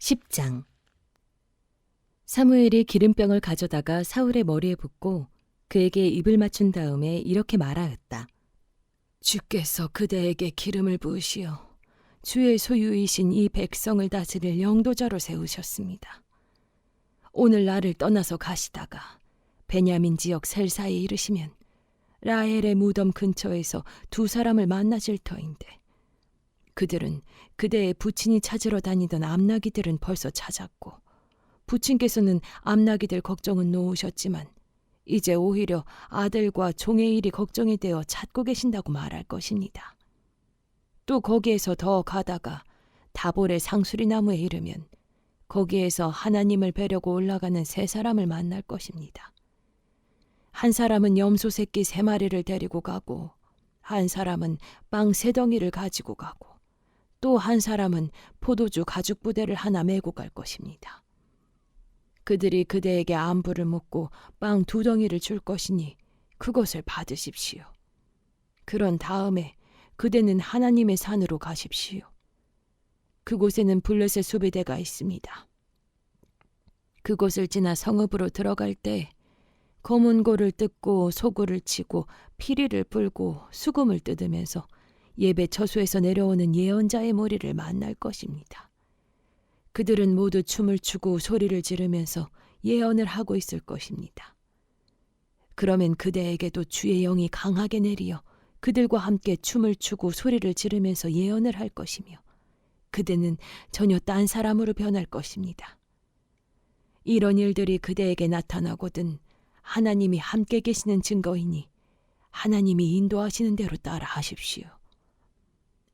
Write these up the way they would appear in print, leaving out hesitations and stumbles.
10장. 사무엘이 기름병을 가져다가 사울의 머리에 붓고 그에게 입을 맞춘 다음에 이렇게 말하였다. 주께서 그대에게 기름을 부으시어 주의 소유이신 이 백성을 다스릴 영도자로 세우셨습니다. 오늘 나를 떠나서 가시다가 베냐민 지역 셀사에 이르시면 라헬의 무덤 근처에서 두 사람을 만나실 터인데 그들은 그대의 부친이 찾으러 다니던 암나기들은 벌써 찾았고 부친께서는 암나기들 걱정은 놓으셨지만 이제 오히려 아들과 종의 일이 걱정이 되어 찾고 계신다고 말할 것입니다. 또 거기에서 더 가다가 다볼의 상수리 나무에 이르면 거기에서 하나님을 뵈려고 올라가는 세 사람을 만날 것입니다. 한 사람은 염소 새끼 3마리를 데리고 가고 한 사람은 빵 3덩이를 가지고 가고 또 한 사람은 포도주 가죽 부대를 하나 메고 갈 것입니다. 그들이 그대에게 안부를 묻고 빵 2덩이를 줄 것이니 그것을 받으십시오. 그런 다음에 그대는 하나님의 산으로 가십시오. 그곳에는 블레셋 수비대가 있습니다. 그곳을 지나 성읍으로 들어갈 때 검은 고를 뜯고 소굴을 치고 피리를 불고 수금을 뜯으면서 예배 처소에서 내려오는 예언자의 무리를 만날 것입니다. 그들은 모두 춤을 추고 소리를 지르면서 예언을 하고 있을 것입니다. 그러면 그대에게도 주의 영이 강하게 내리어 그들과 함께 춤을 추고 소리를 지르면서 예언을 할 것이며 그대는 전혀 딴 사람으로 변할 것입니다. 이런 일들이 그대에게 나타나거든 하나님이 함께 계시는 증거이니 하나님이 인도하시는 대로 따라 하십시오.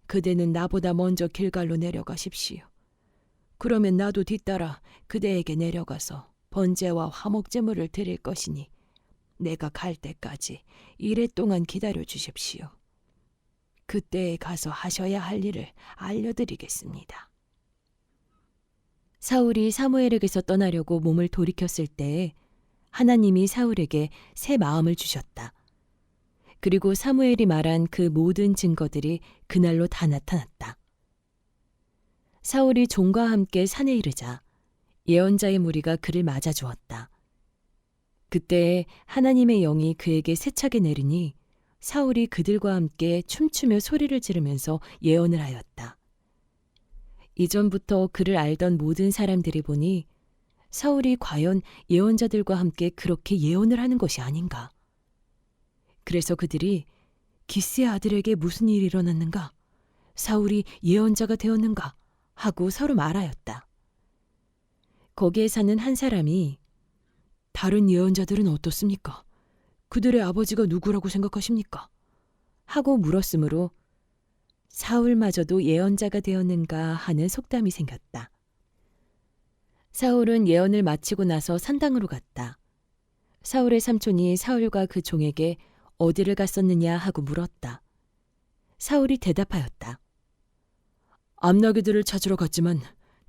그대는 나보다 먼저 길갈로 내려가십시오. 그러면 나도 뒤따라 그대에게 내려가서 번제와 화목제물을 드릴 것이니 내가 갈 때까지 이래 동안 기다려 주십시오. 그때에 가서 하셔야 할 일을 알려드리겠습니다. 사울이 사무엘에게서 떠나려고 몸을 돌이켰을 때에 하나님이 사울에게 새 마음을 주셨다. 그리고 사무엘이 말한 그 모든 증거들이 그날로 다 나타났다. 사울이 종과 함께 산에 이르자 예언자의 무리가 그를 맞아 주었다. 그때 하나님의 영이 그에게 세차게 내리니 사울이 그들과 함께 춤추며 소리를 지르면서 예언을 하였다. 이전부터 그를 알던 모든 사람들이 보니 사울이 과연 예언자들과 함께 그렇게 예언을 하는 것이 아닌가. 그래서 그들이 기스의 아들에게 무슨 일이 일어났는가? 사울이 예언자가 되었는가? 하고 서로 말하였다. 거기에 사는 한 사람이 다른 예언자들은 어떻습니까? 그들의 아버지가 누구라고 생각하십니까? 하고 물었으므로 사울마저도 예언자가 되었는가 하는 속담이 생겼다. 사울은 예언을 마치고 나서 산당으로 갔다. 사울의 삼촌이 사울과 그 종에게 어디를 갔었느냐 하고 물었다. 사울이 대답하였다. 암나기들을 찾으러 갔지만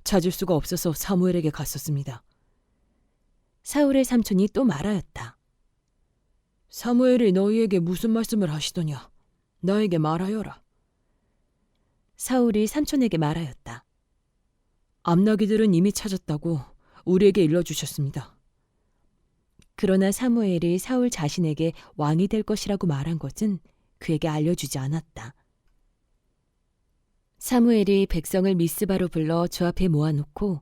찾을 수가 없어서 사무엘에게 갔었습니다. 사울의 삼촌이 또 말하였다. 사무엘이 너희에게 무슨 말씀을 하시더냐? 나에게 말하여라. 사울이 삼촌에게 말하였다. 암나기들은 이미 찾았다고 우리에게 일러주셨습니다. 그러나 사무엘이 사울 자신에게 왕이 될 것이라고 말한 것은 그에게 알려주지 않았다. 사무엘이 백성을 미스바로 불러 주 앞에 모아놓고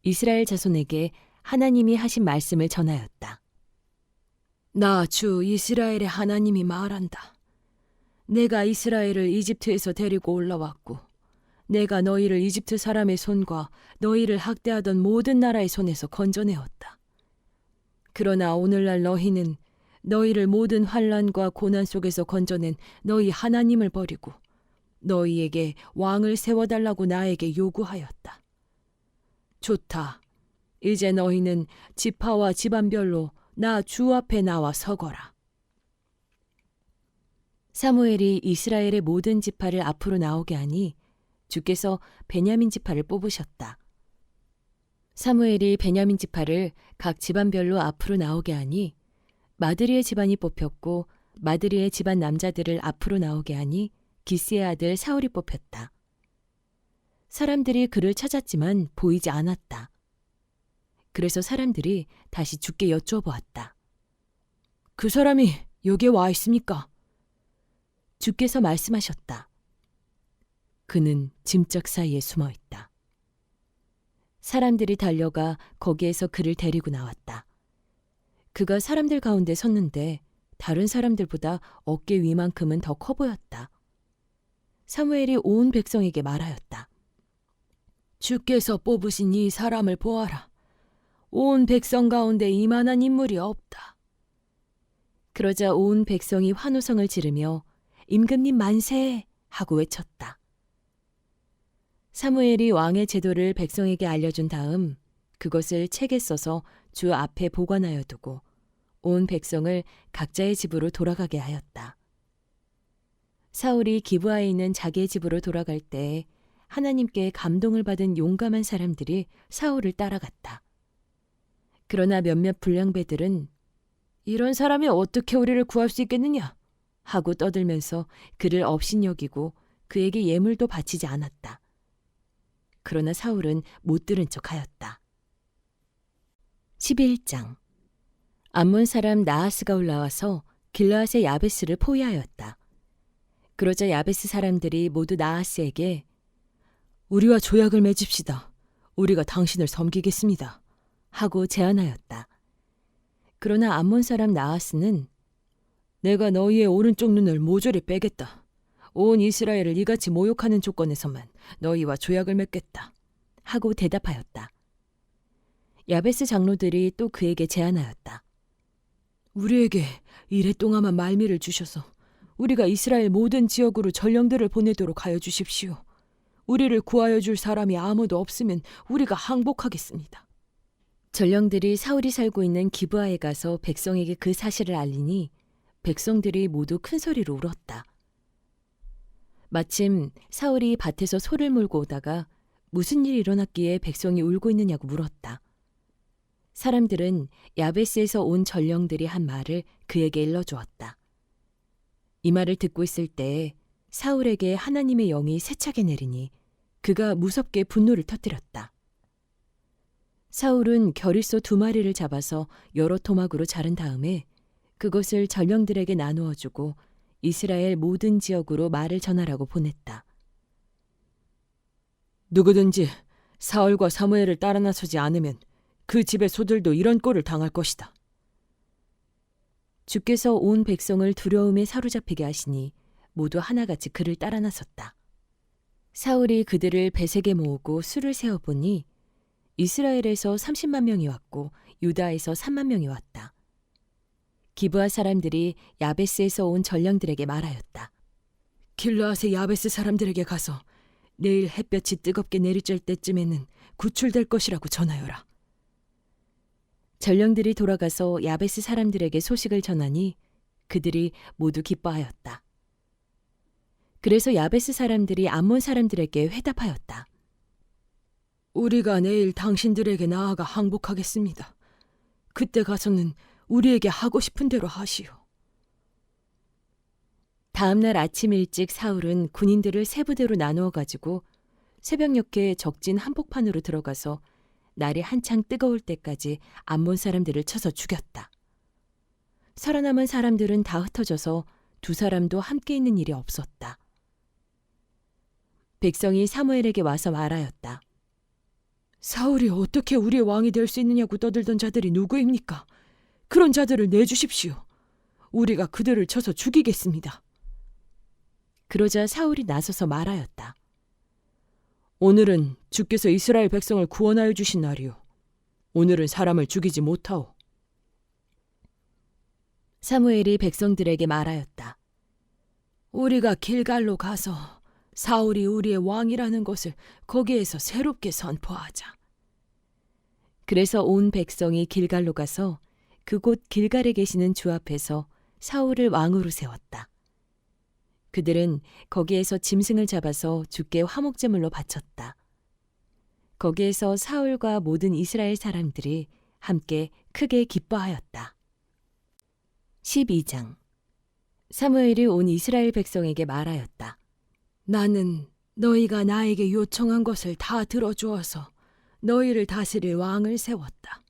이스라엘 자손에게 하나님이 하신 말씀을 전하였다. 나 주 이스라엘의 하나님이 말한다. 내가 이스라엘을 이집트에서 데리고 올라왔고 내가 너희를 이집트 사람의 손과 너희를 학대하던 모든 나라의 손에서 건져내었다. 그러나 오늘날 너희는 너희를 모든 환난과 고난 속에서 건져낸 너희 하나님을 버리고 너희에게 왕을 세워달라고 나에게 요구하였다. 좋다. 이제 너희는 지파와 집안별로 나 주 앞에 나와 서거라. 사무엘이 이스라엘의 모든 지파를 앞으로 나오게 하니 주께서 베냐민 지파를 뽑으셨다. 사무엘이 베냐민 지파를 각 집안별로 앞으로 나오게 하니 마드리의 집안이 뽑혔고 마드리의 집안 남자들을 앞으로 나오게 하니 기스의 아들 사울이 뽑혔다. 사람들이 그를 찾았지만 보이지 않았다. 그래서 사람들이 다시 주께 여쭈어보았다. 그 사람이 여기에 와 있습니까? 주께서 말씀하셨다. 그는 짐짝 사이에 숨어 있다. 사람들이 달려가 거기에서 그를 데리고 나왔다. 그가 사람들 가운데 섰는데 다른 사람들보다 어깨 위만큼은 더 커 보였다. 사무엘이 온 백성에게 말하였다. 주께서 뽑으신 이 사람을 보아라. 온 백성 가운데 이만한 인물이 없다. 그러자 온 백성이 환호성을 지르며 임금님 만세 하고 외쳤다. 사무엘이 왕의 제도를 백성에게 알려준 다음 그것을 책에 써서 주 앞에 보관하여 두고 온 백성을 각자의 집으로 돌아가게 하였다. 사울이 기브아에 있는 자기의 집으로 돌아갈 때 하나님께 감동을 받은 용감한 사람들이 사울을 따라갔다. 그러나 몇몇 불량배들은 이런 사람이 어떻게 우리를 구할 수 있겠느냐 하고 떠들면서 그를 업신여기고 그에게 예물도 바치지 않았다. 그러나 사울은 못 들은 척하였다. 11장. 암몬 사람 나하스가 올라와서 길르앗의 야베스를 포위하였다. 그러자 야베스 사람들이 모두 나하스에게 우리와 조약을 맺읍시다. 우리가 당신을 섬기겠습니다. 하고 제안하였다. 그러나 암몬 사람 나하스는 내가 너희의 오른쪽 눈을 모조리 빼겠다. 온 이스라엘을 이같이 모욕하는 조건에서만 너희와 조약을 맺겠다. 하고 대답하였다. 야베스 장로들이 또 그에게 제안하였다. 우리에게 이래 동안만 말미를 주셔서 우리가 이스라엘 모든 지역으로 전령들을 보내도록 하여 주십시오. 우리를 구하여 줄 사람이 아무도 없으면 우리가 항복하겠습니다. 전령들이 사울이 살고 있는 기브아에 가서 백성에게 그 사실을 알리니 백성들이 모두 큰 소리로 울었다. 마침 사울이 밭에서 소를 몰고 오다가 무슨 일이 일어났기에 백성이 울고 있느냐고 물었다. 사람들은 야베스에서 온 전령들이 한 말을 그에게 일러주었다. 이 말을 듣고 있을 때에 사울에게 하나님의 영이 세차게 내리니 그가 무섭게 분노를 터뜨렸다. 사울은 겨릿소 2마리를 잡아서 여러 토막으로 자른 다음에 그것을 전령들에게 나누어 주고 이스라엘 모든 지역으로 말을 전하라고 보냈다. 누구든지 사울과 사무엘을 따라 나서지 않으면 그 집의 소들도 이런 꼴을 당할 것이다. 주께서 온 백성을 두려움에 사로잡히게 하시니 모두 하나같이 그를 따라 나섰다. 사울이 그들을 베색에 모으고 수를 세어보니 이스라엘에서 30만 명이 왔고 유다에서 3만 명이 왔다. 기브아 사람들이 야베스에서 온 전령들에게 말하였다. 길르앗의 야베스 사람들에게 가서 내일 햇볕이 뜨겁게 내리쬐 때쯤에는 구출될 것이라고 전하여라. 전령들이 돌아가서 야베스 사람들에게 소식을 전하니 그들이 모두 기뻐하였다. 그래서 야베스 사람들이 암몬 사람들에게 회답하였다. 우리가 내일 당신들에게 나아가 항복하겠습니다. 그때 가서는 우리에게 하고 싶은 대로 하시오. 다음 날 아침 일찍 사울은 군인들을 세 부대로 나누어 가지고 새벽녘에 적진 한복판으로 들어가서 날이 한창 뜨거울 때까지 암몬 사람들을 쳐서 죽였다. 살아남은 사람들은 다 흩어져서 2사람도 함께 있는 일이 없었다. 백성이 사무엘에게 와서 말하였다. 사울이 어떻게 우리의 왕이 될 수 있느냐고 떠들던 자들이 누구입니까? 그런 자들을 내주십시오. 우리가 그들을 쳐서 죽이겠습니다. 그러자 사울이 나서서 말하였다. 오늘은 주께서 이스라엘 백성을 구원하여 주신 날이오. 오늘은 사람을 죽이지 못하오. 사무엘이 백성들에게 말하였다. 우리가 길갈로 가서 사울이 우리의 왕이라는 것을 거기에서 새롭게 선포하자. 그래서 온 백성이 길갈로 가서 그곳 길갈에 계시는 주 앞에서 사울을 왕으로 세웠다. 그들은 거기에서 짐승을 잡아서 주께 화목제물로 바쳤다. 거기에서 사울과 모든 이스라엘 사람들이 함께 크게 기뻐하였다. 12장. 사무엘이 온 이스라엘 백성에게 말하였다. 나는 너희가 나에게 요청한 것을 다 들어주어서 너희를 다스릴 왕을 세웠다.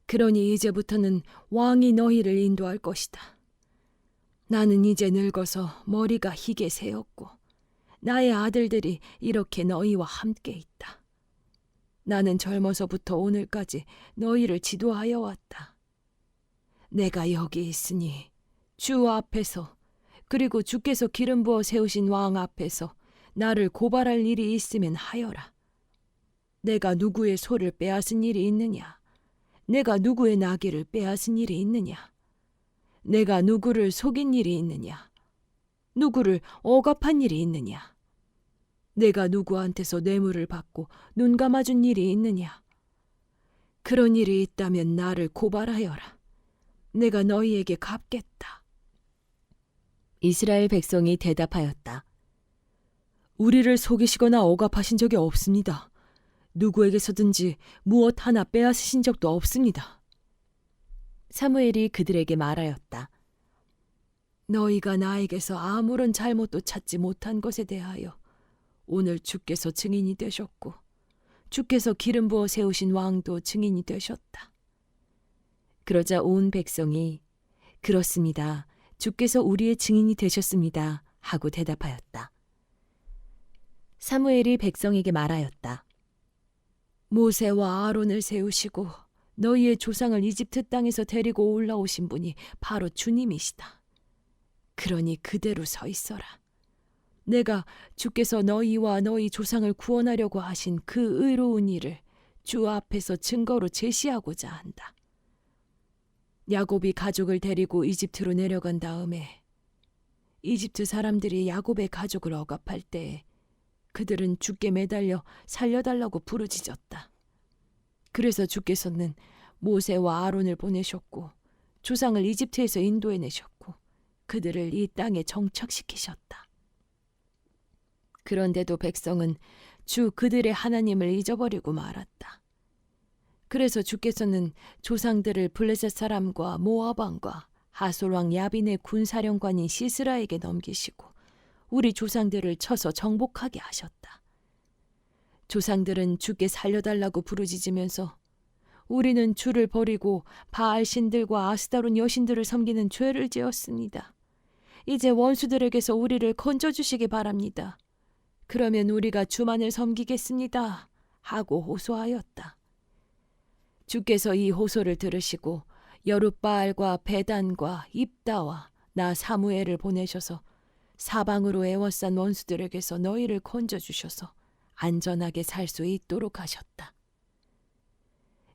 그러니 이제부터는 왕이 너희를 인도할 것이다. 나는 이제 늙어서 머리가 희게 새었고 나의 아들들이 이렇게 너희와 함께 있다. 나는 젊어서부터 오늘까지 너희를 지도하여 왔다. 내가 여기 있으니 주 앞에서 그리고 주께서 기름 부어 세우신 왕 앞에서 나를 고발할 일이 있으면 하여라. 내가 누구의 소를 빼앗은 일이 있느냐? 내가 누구의 나귀를 빼앗은 일이 있느냐? 내가 누구를 속인 일이 있느냐? 누구를 억압한 일이 있느냐? 내가 누구한테서 뇌물을 받고 눈 감아준 일이 있느냐? 그런 일이 있다면 나를 고발하여라. 내가 너희에게 갚겠다. 이스라엘 백성이 대답하였다. 우리를 속이시거나 억압하신 적이 없습니다. 누구에게서든지 무엇 하나 빼앗으신 적도 없습니다. 사무엘이 그들에게 말하였다. 너희가 나에게서 아무런 잘못도 찾지 못한 것에 대하여 오늘 주께서 증인이 되셨고 주께서 기름 부어 세우신 왕도 증인이 되셨다. 그러자 온 백성이 그렇습니다. 주께서 우리의 증인이 되셨습니다. 하고 대답하였다. 사무엘이 백성에게 말하였다. 모세와 아론을 세우시고 너희의 조상을 이집트 땅에서 데리고 올라오신 분이 바로 주님이시다. 그러니 그대로 서 있어라. 내가 주께서 너희와 너희 조상을 구원하려고 하신 그 의로운 일을 주 앞에서 증거로 제시하고자 한다. 야곱이 가족을 데리고 이집트로 내려간 다음에 이집트 사람들이 야곱의 가족을 억압할 때에 그들은 주께 매달려 살려달라고 부르짖었다. 그래서 주께서는 모세와 아론을 보내셨고 조상을 이집트에서 인도해내셨고 그들을 이 땅에 정착시키셨다. 그런데도 백성은 주 그들의 하나님을 잊어버리고 말았다. 그래서 주께서는 조상들을 블레셋 사람과 모압 왕과 하솔 왕 야빈의 군사령관인 시스라에게 넘기시고 우리 조상들을 쳐서 정복하게 하셨다. 조상들은 주께 살려달라고 부르짖으면서 우리는 주를 버리고 바알 신들과 아스다론 여신들을 섬기는 죄를 지었습니다. 이제 원수들에게서 우리를 건져주시기 바랍니다. 그러면 우리가 주만을 섬기겠습니다. 하고 호소하였다. 주께서 이 호소를 들으시고 여룻바알과 베단과 입다와 나 사무엘을 보내셔서 사방으로 애워싼 원수들에게서 너희를 건져주셔서 안전하게 살 수 있도록 하셨다.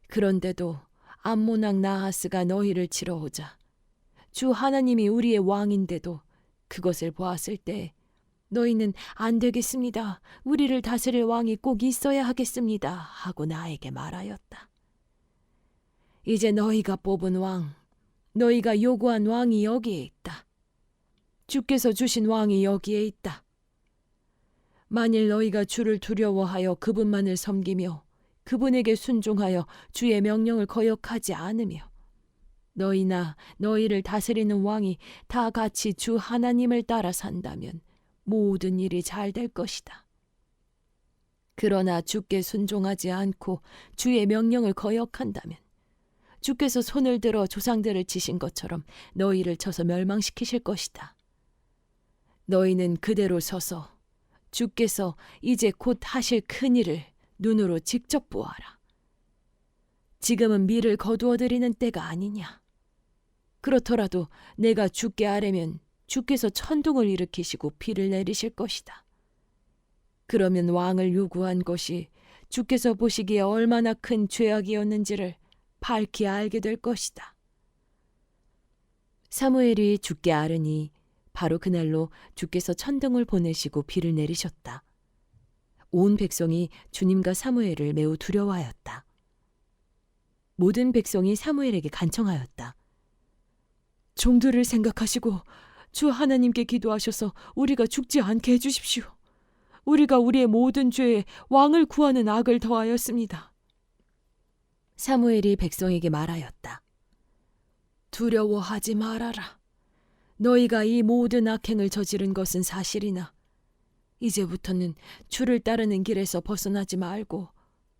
그런데도 암몬 왕 나하스가 너희를 치러 오자 주 하나님이 우리의 왕인데도 그것을 보았을 때 너희는 안 되겠습니다. 우리를 다스릴 왕이 꼭 있어야 하겠습니다. 하고 나에게 말하였다. 이제 너희가 뽑은 왕, 너희가 요구한 왕이 여기에 있다. 주께서 주신 왕이 여기에 있다. 만일 너희가 주를 두려워하여 그분만을 섬기며 그분에게 순종하여 주의 명령을 거역하지 않으며 너희나 너희를 다스리는 왕이 다 같이 주 하나님을 따라 산다면 모든 일이 잘 될 것이다. 그러나 주께 순종하지 않고 주의 명령을 거역한다면 주께서 손을 들어 조상들을 치신 것처럼 너희를 쳐서 멸망시키실 것이다. 너희는 그대로 서서 주께서 이제 곧 하실 큰 일을 눈으로 직접 보아라. 지금은 밀을 거두어드리는 때가 아니냐. 그렇더라도 내가 주께 아뢰면 주께서 천둥을 일으키시고 비를 내리실 것이다. 그러면 왕을 요구한 것이 주께서 보시기에 얼마나 큰 죄악이었는지를 밝히 알게 될 것이다. 사무엘이 주께 아뢰니 바로 그날로 주께서 천둥을 보내시고 비를 내리셨다. 온 백성이 주님과 사무엘을 매우 두려워하였다. 모든 백성이 사무엘에게 간청하였다. 종들을 생각하시고 주 하나님께 기도하셔서 우리가 죽지 않게 해주십시오. 우리가 우리의 모든 죄에 왕을 구하는 악을 더하였습니다. 사무엘이 백성에게 말하였다. 두려워하지 말아라. 너희가 이 모든 악행을 저지른 것은 사실이나 이제부터는 주를 따르는 길에서 벗어나지 말고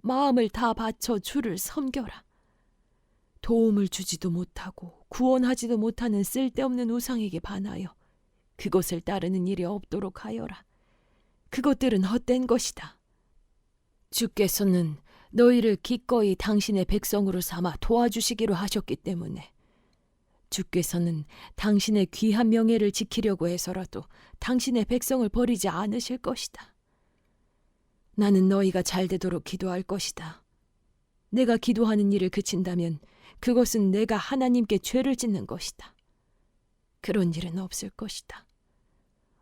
마음을 다 바쳐 주를 섬겨라. 도움을 주지도 못하고 구원하지도 못하는 쓸데없는 우상에게 반하여 그것을 따르는 일이 없도록 하여라. 그것들은 헛된 것이다. 주께서는 너희를 기꺼이 당신의 백성으로 삼아 도와주시기로 하셨기 때문에 주께서는 당신의 귀한 명예를 지키려고 해서라도 당신의 백성을 버리지 않으실 것이다. 나는 너희가 잘 되도록 기도할 것이다. 내가 기도하는 일을 그친다면 그것은 내가 하나님께 죄를 짓는 것이다. 그런 일은 없을 것이다.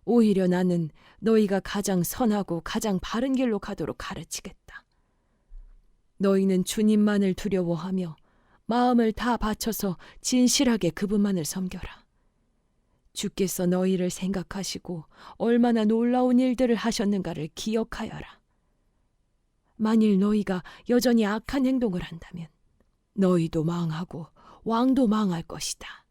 오히려 나는 너희가 가장 선하고 가장 바른 길로 가도록 가르치겠다. 너희는 주님만을 두려워하며 마음을 다 바쳐서 진실하게 그분만을 섬겨라. 주께서 너희를 생각하시고 얼마나 놀라운 일들을 하셨는가를 기억하여라. 만일 너희가 여전히 악한 행동을 한다면 너희도 망하고 왕도 망할 것이다.